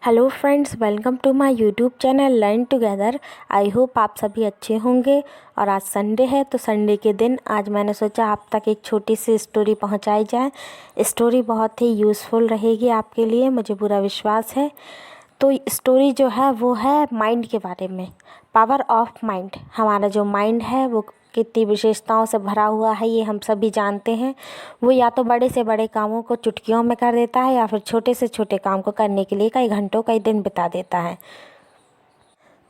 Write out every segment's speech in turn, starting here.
Hello friends, welcome to my YouTube channel learn together. I hope आप सभी अच्छे होंगे। और आज संडे है, तो संडे के दिन आज मैंने सोचा आप तक एक छोटी सी स्टोरी पहुंचाई जाए। स्टोरी बहुत ही यूज़फुल रहेगी आपके लिए, मुझे पूरा विश्वास है। तो स्टोरी जो है वो है माइंड के बारे में। Power of mind. हमारा जो माइंड है वो कितनी विशेषताओं से भरा हुआ है, ये हम सभी जानते हैं। वो या तो बड़े से बड़े कामों को चुटकियों में कर देता है, या फिर छोटे से छोटे काम को करने के लिए कई घंटों कई दिन बिता देता है।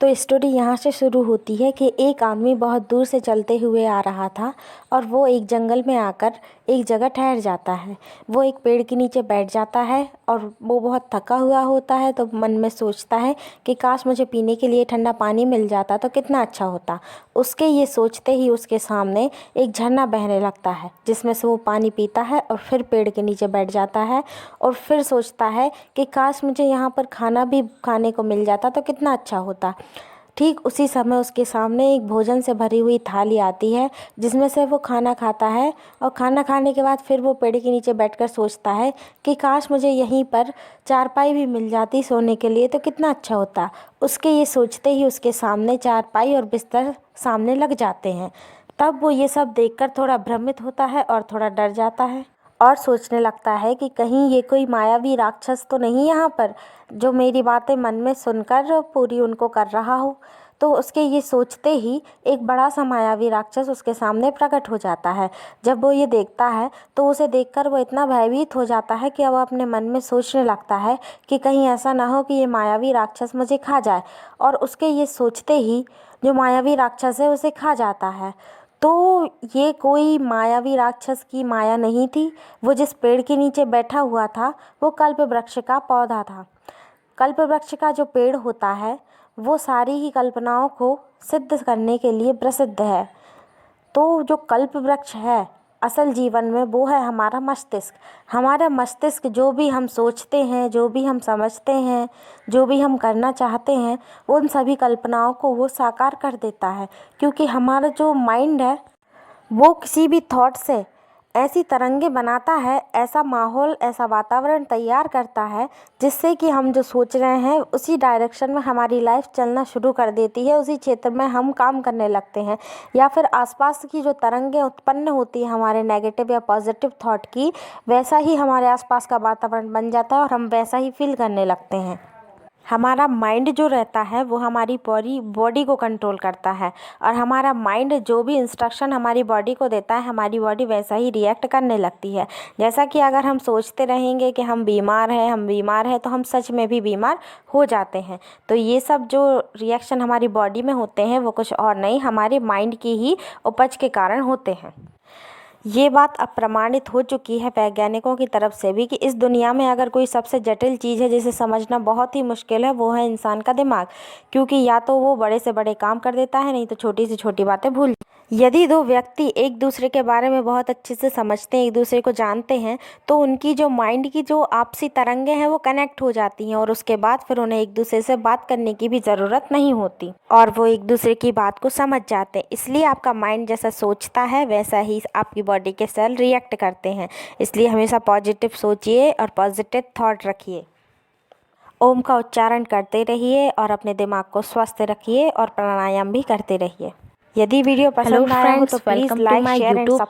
तो स्टोरी यहाँ से शुरू होती है कि एक आदमी बहुत दूर से चलते हुए आ रहा था, और वो एक जंगल में आकर एक जगह ठहर जाता है। वो एक पेड़ के नीचे बैठ जाता है, और वो बहुत थका हुआ होता है, तो मन में सोचता है कि काश मुझे पीने के लिए ठंडा पानी मिल जाता तो कितना अच्छा होता। उसके ये सोचते ही उसके सामने एक झरना बहने लगता है, जिसमें से वो पानी पीता है और फिर पेड़ के नीचे बैठ जाता है, और फिर सोचता है कि काश मुझे यहाँ पर खाना भी खाने को मिल जाता तो कितना अच्छा होता। ठीक उसी समय उसके सामने एक भोजन से भरी हुई थाली आती है, जिसमें से वो खाना खाता है। और खाना खाने के बाद फिर वो पेड़ के नीचे बैठकर सोचता है कि काश मुझे यहीं पर चारपाई भी मिल जाती सोने के लिए तो कितना अच्छा होता। उसके ये सोचते ही उसके सामने चारपाई और बिस्तर सामने लग जाते हैं। तब वो ये सब देखकर थोड़ा भ्रमित होता है और थोड़ा डर जाता है, और सोचने लगता है कि कहीं ये कोई मायावी राक्षस तो नहीं यहाँ पर, जो मेरी बातें मन में सुनकर पूरी उनको कर रहा हो। तो उसके ये सोचते ही एक बड़ा सा मायावी राक्षस उसके सामने प्रकट हो जाता है। जब वो ये देखता है तो उसे देखकर वो इतना भयभीत हो जाता है कि अब अपने मन में सोचने लगता है कि कहीं ऐसा ना हो कि ये मायावी राक्षस मुझे खा जाए। और उसके ये सोचते ही जो मायावी राक्षस है उसे खा जाता है। तो ये कोई मायावी राक्षस की माया नहीं थी। वो जिस पेड़ के नीचे बैठा हुआ था वो कल्प वृक्ष का पौधा था। कल्प वृक्ष का जो पेड़ होता है वो सारी ही कल्पनाओं को सिद्ध करने के लिए प्रसिद्ध है। तो जो कल्प वृक्ष है असल जीवन में वो है हमारा मस्तिष्क। हमारा मस्तिष्क जो भी हम सोचते हैं, जो भी हम समझते हैं, जो भी हम करना चाहते हैं, उन सभी कल्पनाओं को वो साकार कर देता है। क्योंकि हमारा जो माइंड है वो किसी भी थॉट से ऐसी तरंगे बनाता है, ऐसा माहौल, ऐसा वातावरण तैयार करता है, जिससे कि हम जो सोच रहे हैं उसी डायरेक्शन में हमारी लाइफ चलना शुरू कर देती है, उसी क्षेत्र में हम काम करने लगते हैं। या फिर आसपास की जो तरंगे उत्पन्न होती है हमारे नेगेटिव या पॉजिटिव थॉट की, वैसा ही हमारे आसपास का वातावरण बन जाता है और हम वैसा ही फील करने लगते हैं। हमारा माइंड जो रहता है वो हमारी बॉडी को कंट्रोल करता है, और हमारा माइंड जो भी इंस्ट्रक्शन हमारी बॉडी को देता है हमारी बॉडी वैसा ही रिएक्ट करने लगती है। जैसा कि अगर हम सोचते रहेंगे कि हम बीमार हैं तो हम सच में भी बीमार हो जाते हैं। तो ये सब जो रिएक्शन हमारी बॉडी में होते हैं वो कुछ और नहीं, हमारे माइंड की ही उपज के कारण होते हैं। ये बात अब प्रमाणित हो चुकी है वैज्ञानिकों की तरफ से भी कि इस दुनिया में अगर कोई सबसे जटिल चीज़ है जिसे समझना बहुत ही मुश्किल है, वो है इंसान का दिमाग। क्योंकि या तो वो बड़े से बड़े काम कर देता है, नहीं तो छोटी से छोटी बातें भूल। यदि दो व्यक्ति एक दूसरे के बारे में बहुत अच्छे से समझते हैं, एक दूसरे को जानते हैं, तो उनकी जो माइंड की जो आपसी तरंगे हैं वो कनेक्ट हो जाती हैं, और उसके बाद फिर उन्हें एक दूसरे से बात करने की भी ज़रूरत नहीं होती, और वो एक दूसरे की बात को समझ जाते हैं। इसलिए आपका माइंड जैसा सोचता है वैसा ही आपकी बॉडी के सेल रिएक्ट करते हैं। इसलिए हमेशा पॉजिटिव सोचिए और पॉजिटिव थॉट रखिए। ओम का उच्चारण करते रहिए और अपने दिमाग को स्वस्थ रखिए, और प्राणायाम भी करते रहिए। यदि वीडियो पसंद आया हो तो please like, share and subscribe.